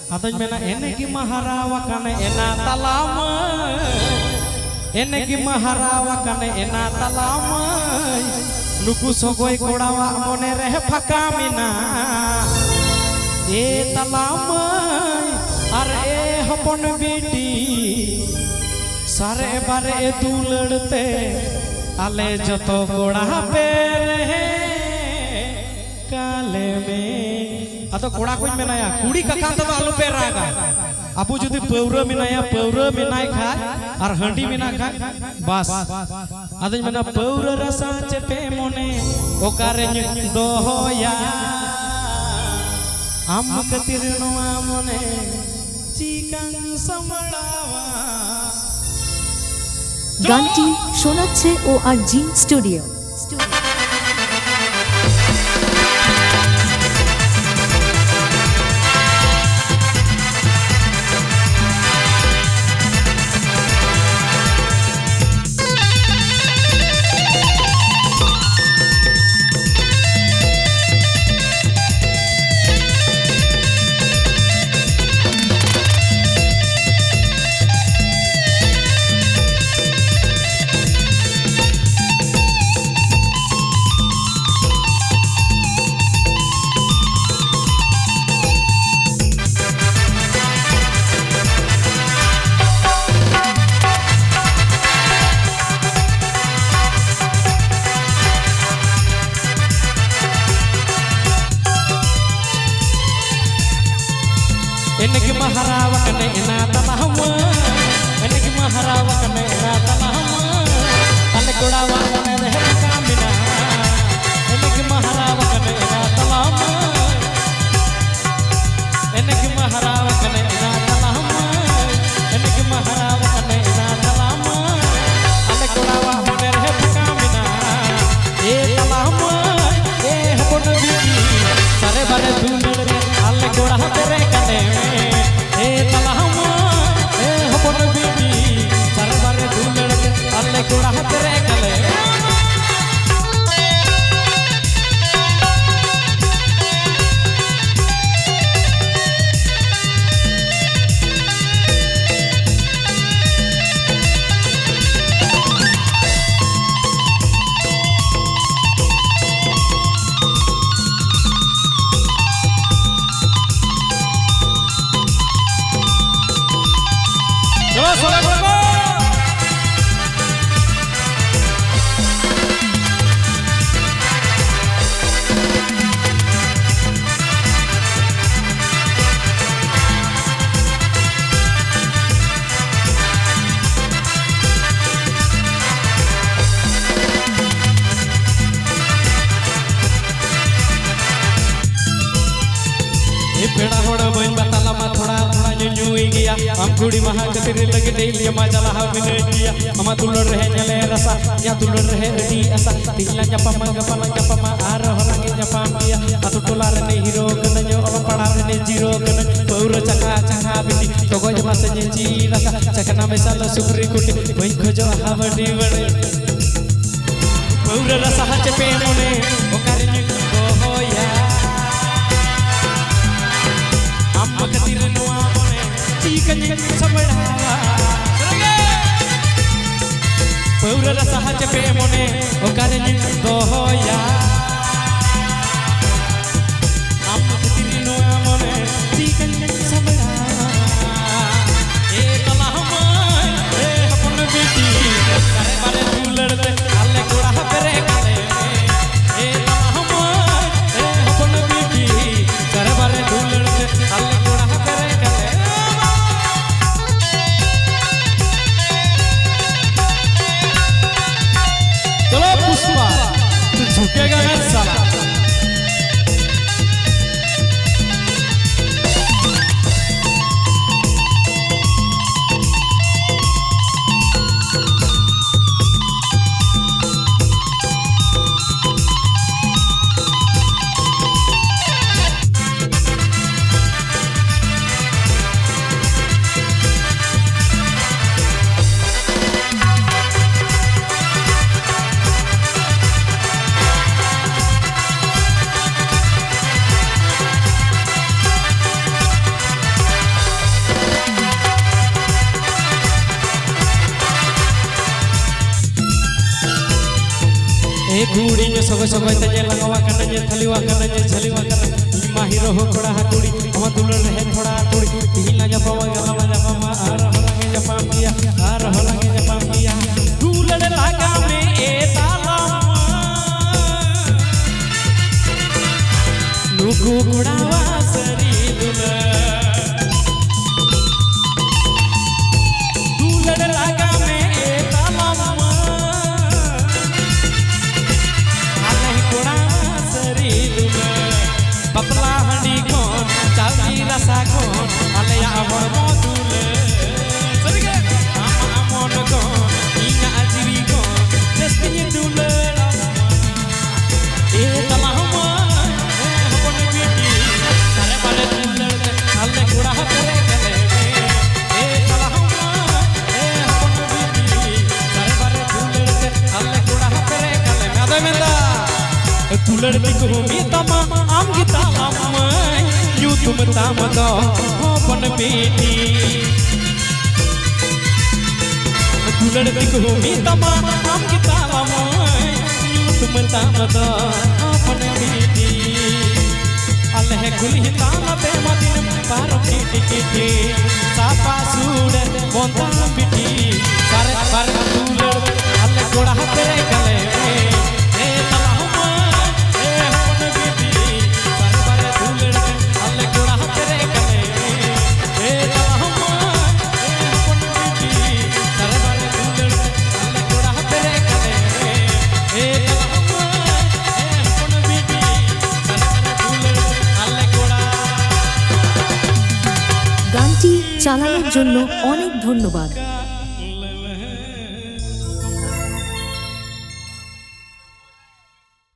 Atau mana enegi maharawa kane ena talama enegi maharawa kane ena talama nuku sogoi kodawa mone reh phakamina e talama ar e hopon beti sare bare duladte ale joto koda pe kale me atau koda kuj menaya kudi kakak tuh alu peraga apu jadi peura menaya peura menai kha ar handi mena kha bas atau mana peura rasa cepe mone okare dohoya am ketirno amone cikang samadawa গানটি শোনাচ্ছে ORG studio. Enegi maharawa kane ena talahama enegi maharawa kane ena talahama ale kodawa mone reh phakamina enegi maharawa kane ena talahama enegi maharawa kane ena talahama enegi maharawa kane ena talahama ale kodawa mone reh phakamina e talahama e hopon beti sare bare dulre ale koda tere kane कोड़ा तेरे गले चलो सोला पेड़ा होड़ा बन बताला मा थोड़ा थोड़ा न्यूई गया हम कुड़ी महा कतरी लगे डेली मा जला बिने किया हम दुलर रहे नेले रसा या दुलर रहे दी ऐसा तिला जपा मा आर होलागे जपा किया अतु टोला रे हीरो कन जो अल पड़ा रे जीरो कन पौर चका चका बिनी तो गज मा से जी लका चकना में साल सुकरी कुटी वही खोजो हावडी बड़े पौर रसा चपे मोने ओकारे नि को होया ketirno amone cikang samadawa peura rasa cepe mone okare ni dohoya am ketirno amone cikang samadawa e talahma e hapon beti kare bare duladte alle koda pere kale e talahma e hapon beti kare bare duladte alle झुकेगा ए कुड़ी ने सबे सबे तजे लगावा कने जे थलीवा कने जे झलीवा कने माहिरो हो कोड़ा हा कुड़ी हम दुलर रहे थोड़ा कुड़ी हिला जपावा गला जपामा आर होलांगे जपाम दिया आर होलांगे जपाम दिया दुलर लागा में ए तालम नुकु कुड़ावा सरी दुलर लागा में ए तालम पतला हंडी कौन चावली रसा कौन अलया हड़मो दूले सरगे आमा मन कौन इना अजरी कौन जस्ती दूले ए तलाहमा हपन बेटी सारे बारे दूले हल्ले कुड़ा करे गले ए तलाहमा हपन बेटी सारे बारे दूले हल्ले कुड़ा करे गले मादे मेंदा तुलर दिको मी तमा आम गीता अम्मय यू तुम ताम दो होपन बेटी तुलर दिको मी तमा आम गीता अम्मय यू तुम ताम दो होपन बेटी अल्लाह गुली ताम ते मदिन पार टिटी सापा सूड बोंदा बेटी सारे बार तुलर अल्लाह गोड़ा तेरे गले গানটি চালানোর জন্য অনেক ধন্যবাদ।